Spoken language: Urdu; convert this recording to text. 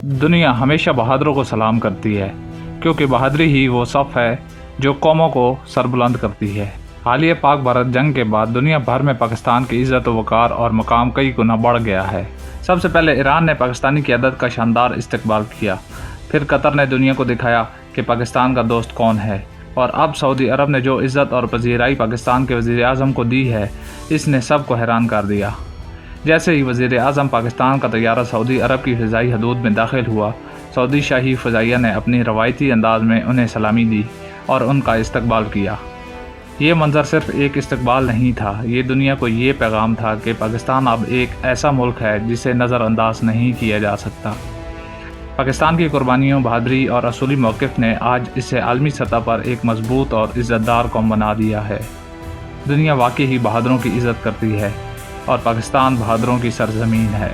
دنیا ہمیشہ بہادروں کو سلام کرتی ہے، کیونکہ بہادری ہی وہ صف ہے جو قوموں کو سربلند کرتی ہے۔ حالیہ پاک بھارت جنگ کے بعد دنیا بھر میں پاکستان کی عزت و وقار اور مقام کئی گنا بڑھ گیا ہے۔ سب سے پہلے ایران نے پاکستانی قیادت کا شاندار استقبال کیا، پھر قطر نے دنیا کو دکھایا کہ پاکستان کا دوست کون ہے، اور اب سعودی عرب نے جو عزت اور پذیرائی پاکستان کے وزیراعظم کو دی ہے، اس نے سب کو حیران کر دیا۔ جیسے ہی وزیراعظم پاکستان کا طیارہ سعودی عرب کی فضائی حدود میں داخل ہوا، سعودی شاہی فضائیہ نے اپنی روایتی انداز میں انہیں سلامی دی اور ان کا استقبال کیا۔ یہ منظر صرف ایک استقبال نہیں تھا، یہ دنیا کو یہ پیغام تھا کہ پاکستان اب ایک ایسا ملک ہے جسے نظر انداز نہیں کیا جا سکتا۔ پاکستان کی قربانیوں، بہادری اور اصولی موقف نے آج اسے عالمی سطح پر ایک مضبوط اور عزت دار قوم بنا دیا ہے۔ دنیا واقعی ہی بہادروں کی عزت کرتی ہے، اور پاکستان بہادروں کی سرزمین ہے۔